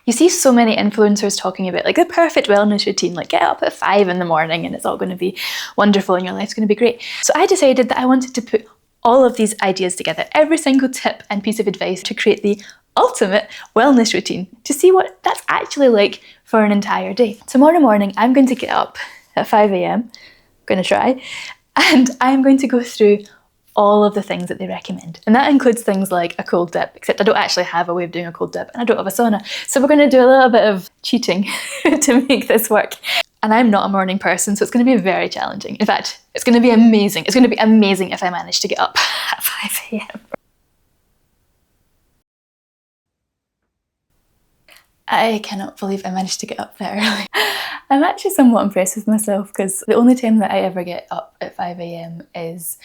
You see so many influencers talking about like the perfect wellness routine, like get up at 5 in the morning and it's all going to be wonderful and your life's going to be great. So I decided that I wanted to put all of these ideas together, every single tip and piece of advice to create the ultimate wellness routine, to see what that's actually like for an entire day. Tomorrow morning, I'm going to get up at 5 a.m, I'm going to try, and I'm going to go through all of the things that they recommend. And that includes things like a cold dip, except I don't actually have a way of doing a cold dip and I don't have a sauna. So we're going to do a little bit of cheating to make this work. And I'm not a morning person, so it's going to be very challenging. In fact, it's going to be amazing. It's going to be amazing if I manage to get up at 5 a.m. I cannot believe I managed to get up that early. I'm actually somewhat impressed with myself because the only time that I ever get up at 5 a.m. is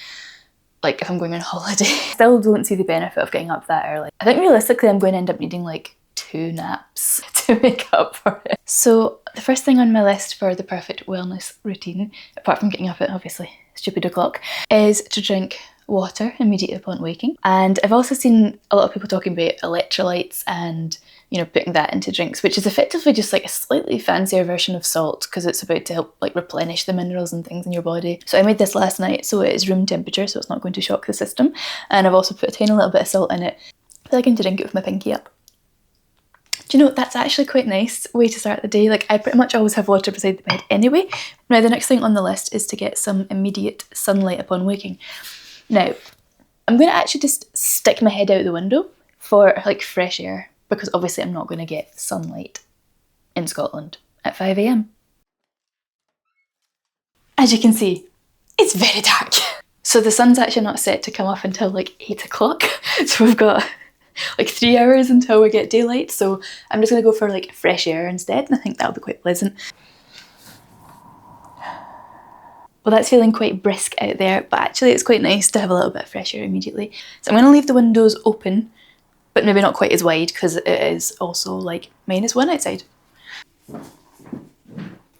like if I'm going on holiday. Still don't see the benefit of getting up that early. I think realistically I'm going to end up needing like 2 naps to make up for it. So the first thing on my list for the perfect wellness routine, apart from getting up at obviously stupid o'clock, is to drink water immediately upon waking. And I've also seen a lot of people talking about electrolytes and, you know, putting that into drinks, which is effectively just like a slightly fancier version of salt because it's about to help like replenish the minerals and things in your body. So I made this last night, so it is room temperature, so it's not going to shock the system. And I've also put a tiny little bit of salt in it. I feel like I can drink it with my pinky up. Do you know, that's actually quite a nice way to start the day. Like I pretty much always have water beside the bed anyway. Now the next thing on the list is to get some immediate sunlight upon waking. Now, I'm going to actually just stick my head out the window for like fresh air, because obviously I'm not going to get sunlight in Scotland at 5 a.m. As you can see, it's very dark. So the sun's actually not set to come up until like 8 o'clock. So we've got like 3 hours until we get daylight. So I'm just going to go for like fresh air instead, and I think that'll be quite pleasant. Well, that's feeling quite brisk out there, but actually it's quite nice to have a little bit of fresh air immediately. So I'm going to leave the windows open, but maybe not quite as wide because it is also like -1 outside.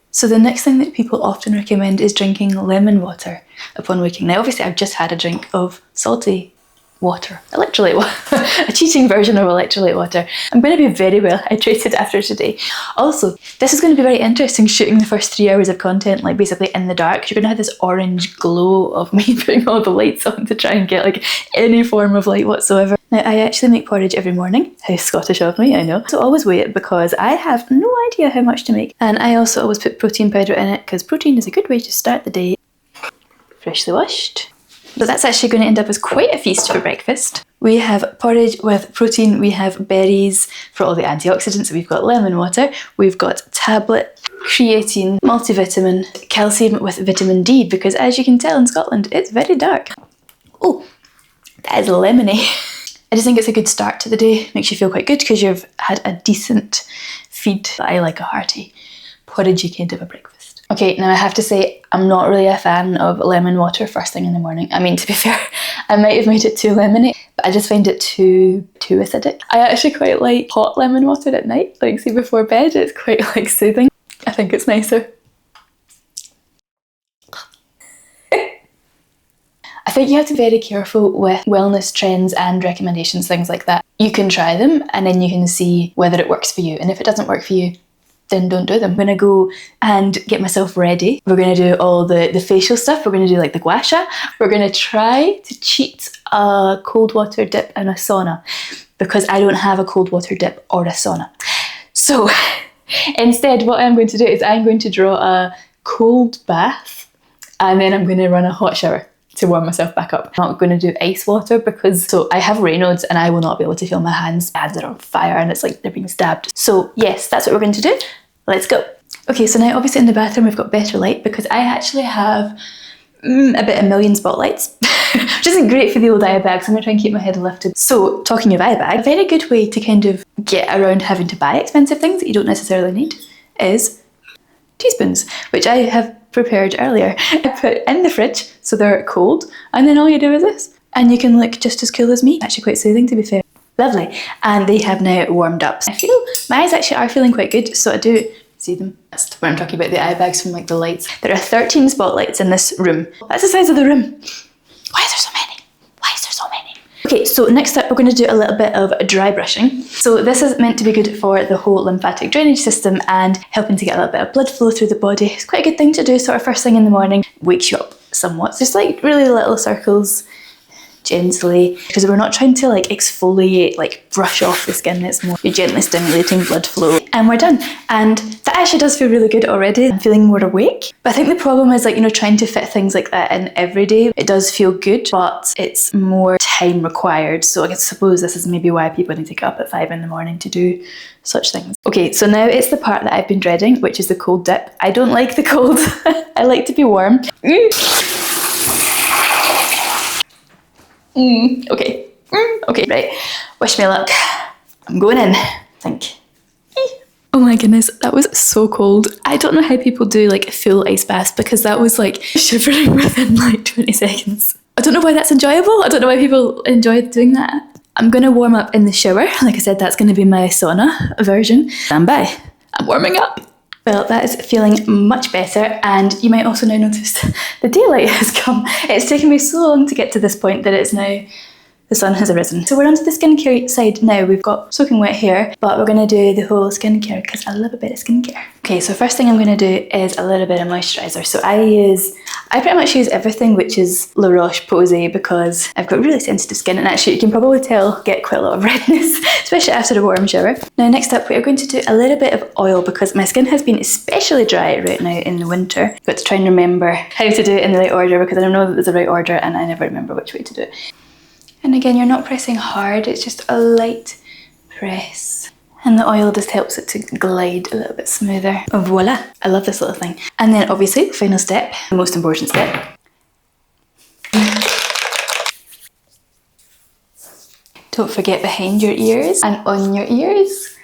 So the next thing that people often recommend is drinking lemon water upon waking. Now obviously I've just had a drink of salty water, electrolyte water, a cheating version of electrolyte water. I'm going to be very well hydrated after today. Also, this is going to be very interesting shooting the first 3 hours of content like basically in the dark. You're going to have this orange glow of me putting all the lights on to try and get like any form of light whatsoever. Now I actually make porridge every morning. How Scottish of me, I know. So always weigh it because I have no idea how much to make. And I also always put protein powder in it because protein is a good way to start the day. Freshly washed. So that's actually going to end up as quite a feast for breakfast. We have porridge with protein, we have berries for all the antioxidants, we've got lemon water, we've got tablet, creatine, multivitamin, calcium with vitamin D, because as you can tell in Scotland, it's very dark. Oh, that is lemony. I just think it's a good start to the day. Makes you feel quite good because you've had a decent feed. I like a hearty, porridgey kind of a breakfast. Okay, now I have to say, I'm not really a fan of lemon water first thing in the morning. I mean, to be fair, I might have made it too lemony, but I just find it too acidic. I actually quite like hot lemon water at night, like say before bed. It's quite like soothing. I think it's nicer. I think you have to be very careful with wellness trends and recommendations, things like that. You can try them and then you can see whether it works for you. And if it doesn't work for you, then don't do them. I'm gonna go and get myself ready. We're gonna do all the facial stuff. We're gonna do like the gua sha. We're gonna try to cheat a cold water dip and a sauna because I don't have a cold water dip or a sauna. So instead, what I'm going to do is I'm going to draw a cold bath and then I'm gonna run a hot shower to warm myself back up. I'm not going to do ice water because I have Raynaud's and I will not be able to feel my hands. My hands are on fire and it's like they're being stabbed. So yes, that's what we're going to do. Let's go. Okay, so now obviously in the bathroom we've got better light because I actually have a bit of million spotlights, which isn't great for the old eye bag, so I'm going to try and keep my head lifted. So talking of eye bag, a very good way to kind of get around having to buy expensive things that you don't necessarily need is teaspoons, which I have prepared earlier. I put in the fridge so they're cold and then all you do is this and you can look just as cool as me. Actually quite soothing to be fair. Lovely. And they have now warmed up. I feel my eyes actually are feeling quite good, so I do see them. That's when I'm talking about the eye bags from like the lights. There are 13 spotlights in this room. That's the size of the room. Why is there so many? Why is there so many? Okay, so next up we're going to do a little bit of dry brushing. So this is meant to be good for the whole lymphatic drainage system and helping to get a little bit of blood flow through the body. It's quite a good thing to do sort of first thing in the morning. Wakes you up somewhat. Just like really little circles, gently, because we're not trying to like exfoliate, like brush off the skin. It's more you're gently stimulating blood flow, and we're done. And that actually does feel really good already. I'm feeling more awake. But I think the problem is, like, you know, trying to fit things like that in every day. It does feel good, but it's more time required. So I suppose this is maybe why people need to get up at 5 in the morning to do such things. Okay, so now it's the part that I've been dreading, which is the cold dip. I don't like the cold. I like to be warm. Okay. Okay, right. Wish me luck. I'm going in, I think. Oh my goodness, that was so cold. I don't know how people do like full ice baths, because that was like shivering within like 20 seconds. I don't know why that's enjoyable. I don't know why people enjoy doing that. I'm going to warm up in the shower. Like I said, that's going to be my sauna version. Stand by. I'm warming up. Well, that is feeling much better, and you might also now notice the daylight has come. It's taken me so long to get to this point that it's now the sun has arisen. So we're onto the skincare side now. We've got soaking wet hair, but we're going to do the whole skincare because I love a bit of skincare. Okay, so first thing I'm going to do is a little bit of moisturiser. So I pretty much use everything which is La Roche-Posay because I've got really sensitive skin, and actually you can probably tell get quite a lot of redness, especially after a warm shower. Now next up we are going to do a little bit of oil because my skin has been especially dry right now in the winter. I've got to try and remember how to do it in the right order because I don't know that there's a right order and I never remember which way to do it. And again, you're not pressing hard, it's just a light press. And the oil just helps it to glide a little bit smoother. Oh, voila! I love this little thing. And then obviously, the final step, the most important step. Don't forget behind your ears and on your ears.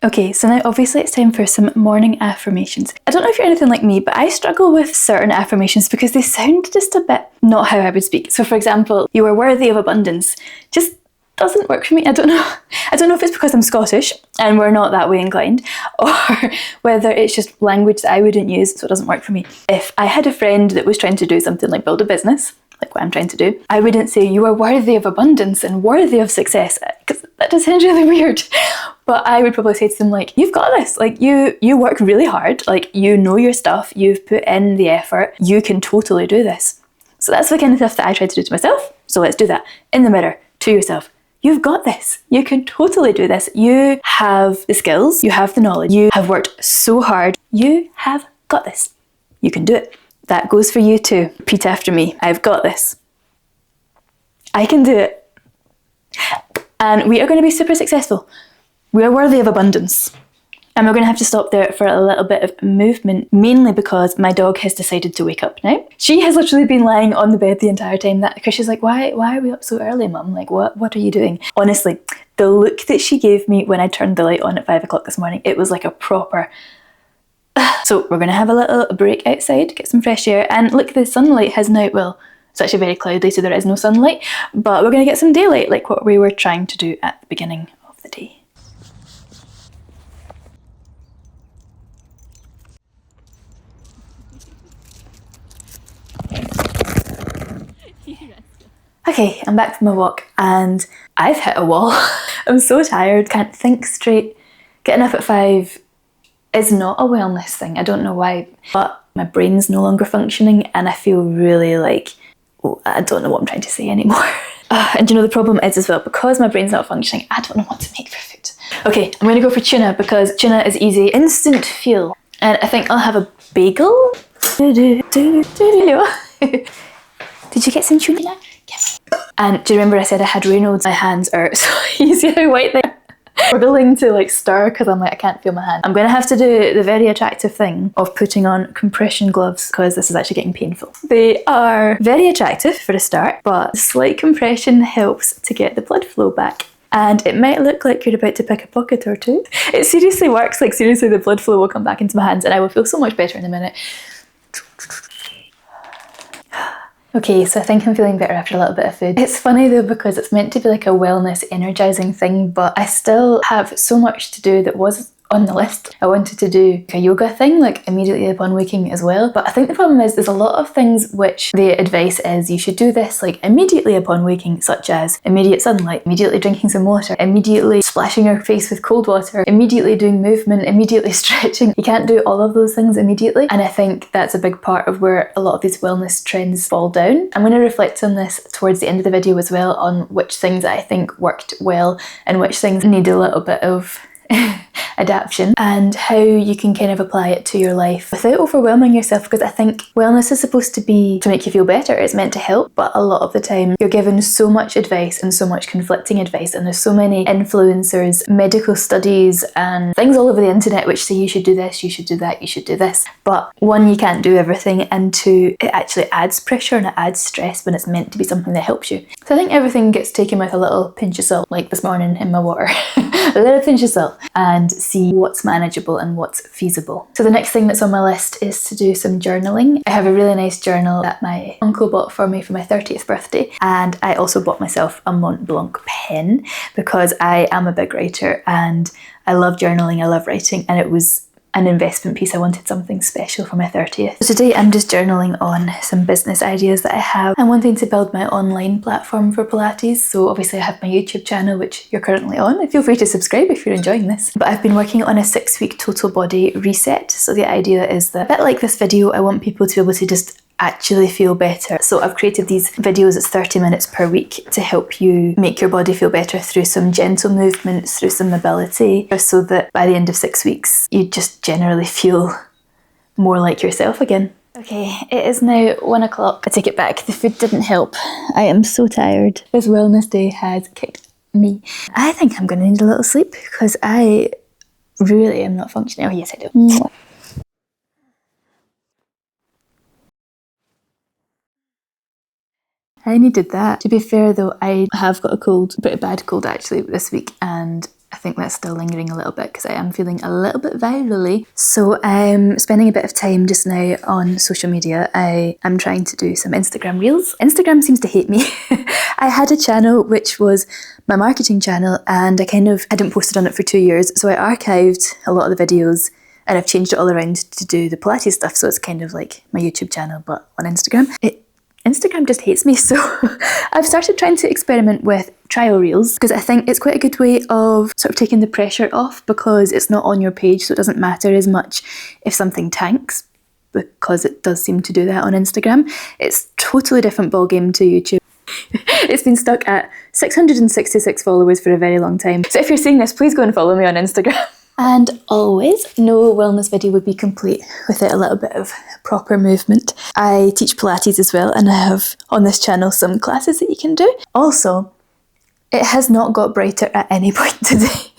Okay, so now obviously it's time for some morning affirmations. I don't know if you're anything like me, but I struggle with certain affirmations because they sound just a bit not how I would speak. So for example, you are worthy of abundance. Just doesn't work for me. I don't know if it's because I'm Scottish and we're not that way inclined, or whether it's just language that I wouldn't use, so it doesn't work for me. If I had a friend that was trying to do something like build a business, like what I'm trying to do, I wouldn't say you are worthy of abundance and worthy of success, because that just sounds really weird. But I would probably say to them, like, you've got this, like you work really hard, like you know your stuff, you've put in the effort, you can totally do this. So that's the kind of stuff that I try to do to myself. So let's do that in the mirror to yourself. You've got this. You can totally do this. You have the skills, you have the knowledge, you have worked so hard. You have got this. You can do it. That goes for you too. Repeat after me. I've got this. I can do it. And we are going to be super successful. We are worthy of abundance. And we're going to have to stop there for a little bit of movement, mainly because my dog has decided to wake up now. She has literally been lying on the bed the entire time, because she's like, why are we up so early, Mum? Like, what are you doing? Honestly, the look that she gave me when I turned the light on at 5 o'clock this morning, it was like a proper... So we're going to have a little break outside, get some fresh air, and look, the sunlight has now, well, it's actually very cloudy, so there is no sunlight, but we're going to get some daylight, like what we were trying to do at the beginning of the day. Okay, I'm back from my walk and I've hit a wall. I'm so tired, can't think straight. Getting up at 5 is not a wellness thing. I don't know why, but my brain's no longer functioning and I feel really like, I don't know what I'm trying to say anymore. And you know, the problem is as well, because my brain's not functioning, I don't know what to make for food. Okay, I'm going to go for tuna because tuna is easy, instant fuel. And I think I'll have a bagel. Did you get some tuna? Yes. And do you remember I said I had Raynaud's? My hands are so easy how white they are. We're willing to like stir because I'm like, I can't feel my hand. I'm going to have to do the very attractive thing of putting on compression gloves because this is actually getting painful. They are very attractive for a start, but slight compression helps to get the blood flow back. and it might look like you're about to pick a pocket or two. It seriously works, like seriously the blood flow will come back into my hands and I will feel so much better in a minute. Okay, so I think I'm feeling better after a little bit of food. It's funny though because it's meant to be like a wellness energizing thing, but I still have so much to do that was on the list. I wanted to do a yoga thing like immediately upon waking as well, but I think the problem is there's a lot of things which the advice is you should do this like immediately upon waking, such as immediate sunlight, immediately drinking some water, immediately splashing your face with cold water, immediately doing movement, immediately stretching. You can't do all of those things immediately, and I think that's a big part of where a lot of these wellness trends fall down. I'm going to reflect on this towards the end of the video as well, on which things I think worked well and which things need a little bit of adaptation, and how you can kind of apply it to your life without overwhelming yourself, because I think wellness is supposed to be to make you feel better, it's meant to help, but a lot of the time you're given so much advice and so much conflicting advice, and there's so many influencers, medical studies and things all over the internet which say you should do this, you should do that, you should do this, but one, you can't do everything, and two, it actually adds pressure and it adds stress when it's meant to be something that helps you. So I think everything gets taken with a little pinch of salt, like this morning in my water. A little pinch of salt, and see what's manageable and what's feasible. So the next thing that's on my list is to do some journaling. I have a really nice journal that my uncle bought for me for my 30th birthday, and I also bought myself a Mont Blanc pen because I am a big writer and I love journaling, I love writing, and it was an investment piece. I wanted something special for my 30th. So today I'm just journaling on some business ideas that I have. I'm wanting to build my online platform for Pilates, so obviously I have my YouTube channel which you're currently on. Feel free to subscribe if you're enjoying this. But I've been working on a 6-week total body reset, so the idea is that, a bit like this video, I want people to be able to just actually feel better. So I've created these videos, it's 30 minutes per week, to help you make your body feel better through some gentle movements, through some mobility, so that by the end of 6 weeks you just generally feel more like yourself again. Okay, it is now 1 o'clock. I take it back, the food didn't help. I am so tired. This wellness day has kicked me. I think I'm going to need a little sleep because I really am not functioning. Oh yes, I do. I needed that. To be fair though, I have got a cold, a pretty bad cold actually this week, and I think that's still lingering a little bit because I am feeling a little bit virally. So I'm spending a bit of time just now on social media. I am trying to do some Instagram reels. Instagram seems to hate me. I had a channel which was my marketing channel and I hadn't posted on it for 2 years, so I archived a lot of the videos and I've changed it all around to do the Pilates stuff, so it's kind of like my YouTube channel but on Instagram. Instagram just hates me, so I've started trying to experiment with trial reels because I think it's quite a good way of sort of taking the pressure off, because it's not on your page, so it doesn't matter as much if something tanks, because it does seem to do that on Instagram. It's totally different ballgame to YouTube. It's been stuck at 666 followers for a very long time, so if you're seeing this, please go and follow me on Instagram. And always, no wellness video would be complete without a little bit of proper movement. I teach Pilates as well, and I have on this channel some classes that you can do. Also, it has not got brighter at any point today.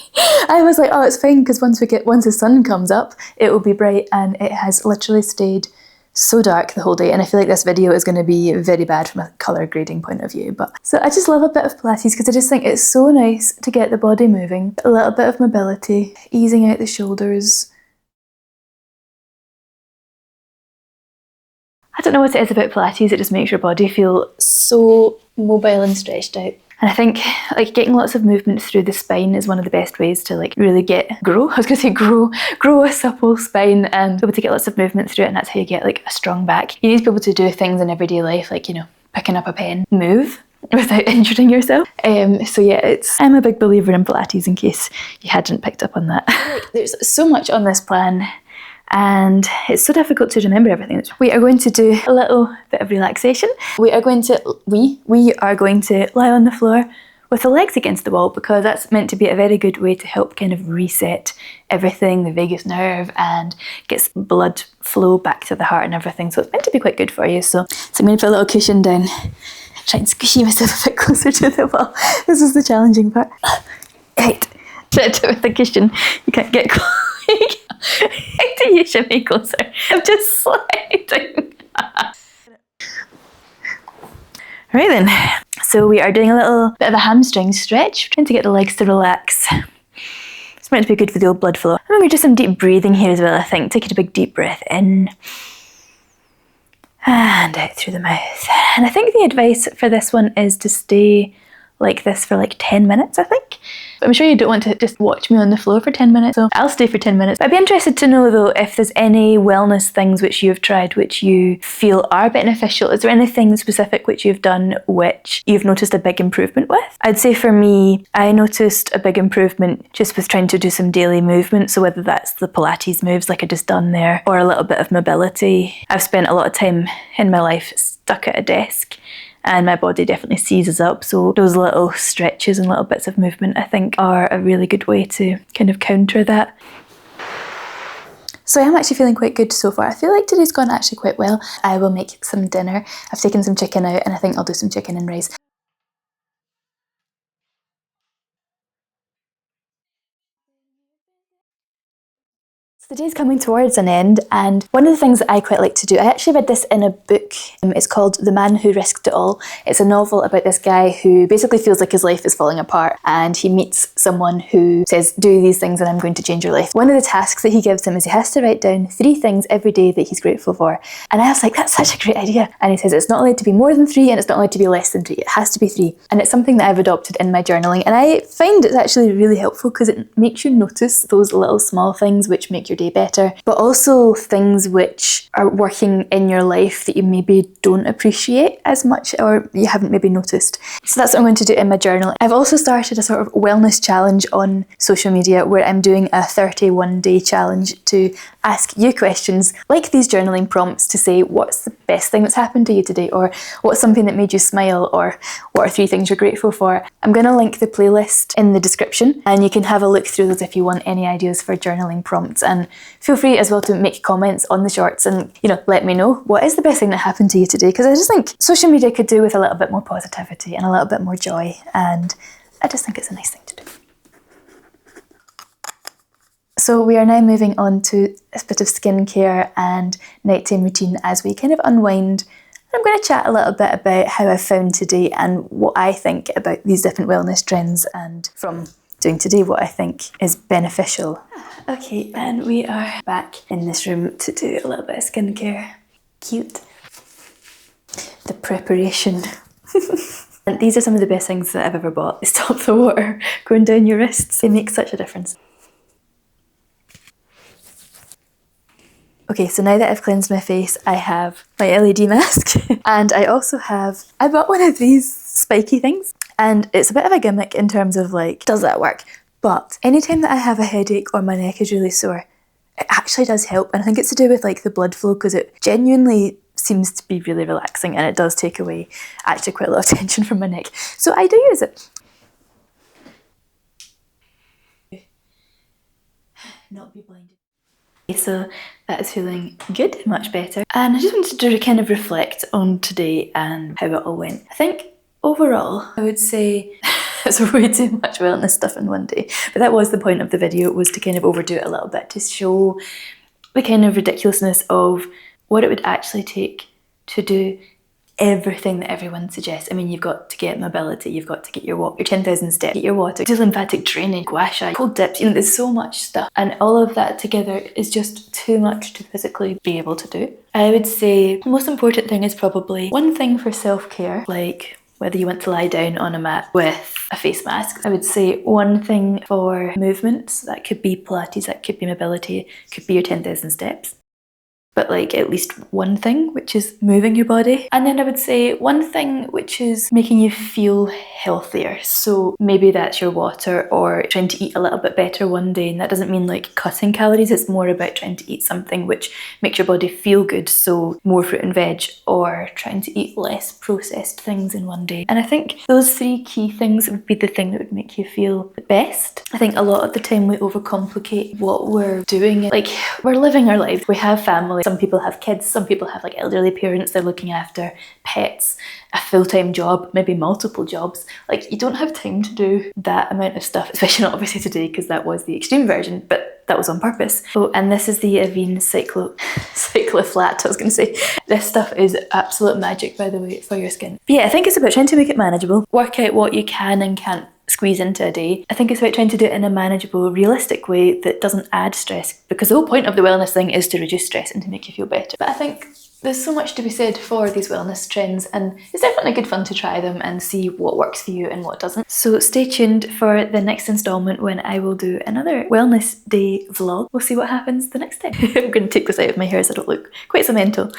I was like, oh, it's fine because once the sun comes up, it will be bright, and it has literally stayed so dark the whole day, and I feel like this video is going to be very bad from a colour grading point of view. But so I just love a bit of Pilates because I just think it's so nice to get the body moving, a little bit of mobility, easing out the shoulders. I don't know what it is about Pilates, it just makes your body feel so mobile and stretched out. And I think like getting lots of movement through the spine is one of the best ways to like really grow a supple spine and be able to get lots of movement through it, and that's how you get like a strong back. You need to be able to do things in everyday life, like, you know, picking up a pen, move without injuring yourself. So yeah, I'm a big believer in Pilates in case you hadn't picked up on that. There's so much on this plan, and it's so difficult to remember everything. We are going to do a little bit of relaxation. We are going to lie on the floor with the legs against the wall, because that's meant to be a very good way to help kind of reset everything, the vagus nerve, and gets blood flow back to the heart and everything. So it's meant to be quite good for you. So I'm going to put a little cushion down, try and squishy myself a bit closer to the wall. This is the challenging part. Right, sit with the cushion. You can't get close. How do you shimmy closer? I'm just sliding. Right then, So we are doing a little bit of a hamstring stretch, trying to get the legs to relax. It's meant to be good for the old blood flow. And we do some deep breathing here as well, I think. Taking a big deep breath in and out through the mouth. And I think the advice for this one is to stay like this for like 10 minutes, I think. But I'm sure you don't want to just watch me on the floor for 10 minutes, so I'll stay for 10 minutes. But I'd be interested to know though if there's any wellness things which you've tried which you feel are beneficial. Is there anything specific which you've done which you've noticed a big improvement with? I'd say for me, I noticed a big improvement just with trying to do some daily movement. So whether that's the Pilates moves like I just done there, or a little bit of mobility. I've spent a lot of time in my life stuck at a desk, and my body definitely seizes up, so those little stretches and little bits of movement I think are a really good way to kind of counter that. So I am actually feeling quite good so far. I feel like today's gone actually quite well. I will make some dinner. I've taken some chicken out and I think I'll do some chicken and rice. The day's coming towards an end, and one of the things that I quite like to do, I actually read this in a book. It's called The Man Who Risked It All. It's a novel about this guy who basically feels like his life is falling apart, and he meets someone who says, do these things and I'm going to change your life. One of the tasks that he gives him is he has to write down 3 things every day that he's grateful for. And I was like, that's such a great idea. And he says it's not allowed to be more than 3 and it's not allowed to be less than 3. It has to be 3. And it's something that I've adopted in my journaling, and I find it's actually really helpful because it makes you notice those little small things which make your day better, but also things which are working in your life that you maybe don't appreciate as much or you haven't maybe noticed. So that's what I'm going to do in my journal. I've also started a sort of wellness challenge on social media where I'm doing a 31-day challenge to ask you questions like these journaling prompts to say what's the best thing that's happened to you today, or what's something that made you smile, or what are 3 things you're grateful for. I'm going to link the playlist in the description and you can have a look through those if you want any ideas for journaling prompts, and feel free as well to make comments on the shorts and, you know, let me know what is the best thing that happened to you today, because I just think social media could do with a little bit more positivity and a little bit more joy, and I just think it's a nice thing to do. So we are now moving on to a bit of skincare and nighttime routine as we kind of unwind. I'm going to chat a little bit about how I found today and what I think about these different wellness trends, and from doing today what I think is beneficial. Okay, and we are back in this room to do a little bit of skincare. Cute. The preparation. And these are some of the best things that I've ever bought. They stop the water going down your wrists. They make such a difference. Okay, so now that I've cleansed my face, I have my LED mask and I bought one of these spiky things, and it's a bit of a gimmick in terms of like, does that work? But anytime that I have a headache or my neck is really sore, it actually does help, and I think it's to do with like the blood flow, because it genuinely seems to be really relaxing and it does take away actually quite a lot of tension from my neck. So I do use it. Not be blinded. So that is feeling good, much better. And I just wanted to kind of reflect on today and how it all went. I think overall, I would say it's way too much wellness stuff in one day. But that was the point of the video, was to kind of overdo it a little bit, to show the kind of ridiculousness of what it would actually take to do everything that everyone suggests. I mean, you've got to get mobility, you've got to get your walk, your 10,000 steps, get your water, do lymphatic draining, gua sha, cold dips, you know, there's so much stuff. And all of that together is just too much to physically be able to do. I would say the most important thing is probably one thing for self-care, like whether you want to lie down on a mat with a face mask. I would say one thing for movement, so that could be Pilates, that could be mobility, could be your 10,000 steps. But like at least one thing, which is moving your body. And then I would say one thing which is making you feel healthier. So maybe that's your water, or trying to eat a little bit better one day. And that doesn't mean like cutting calories, it's more about trying to eat something which makes your body feel good. So more fruit and veg, or trying to eat less processed things in one day. And I think those 3 key things would be the thing that would make you feel the best. I think a lot of the time we overcomplicate what we're doing. Like, we're living our lives, we have family, family. Some people have kids, some people have like elderly parents they're looking after, pets, a full-time job, maybe multiple jobs. Like, you don't have time to do that amount of stuff, especially not obviously today, because that was the extreme version, but that was on purpose. Oh, and this is the Avene Cycloflat, I was going to say. This stuff is absolute magic, by the way, for your skin. But yeah, I think it's about trying to make it manageable. Work out what you can and can't squeeze into a day. I think it's about trying to do it in a manageable, realistic way that doesn't add stress, because the whole point of the wellness thing is to reduce stress and to make you feel better. But I think there's so much to be said for these wellness trends, and it's definitely good fun to try them and see what works for you and what doesn't. So stay tuned for the next installment when I will do another wellness day vlog. We'll see what happens the next time. I'm going to take this out of my hair so I don't look quite so mental.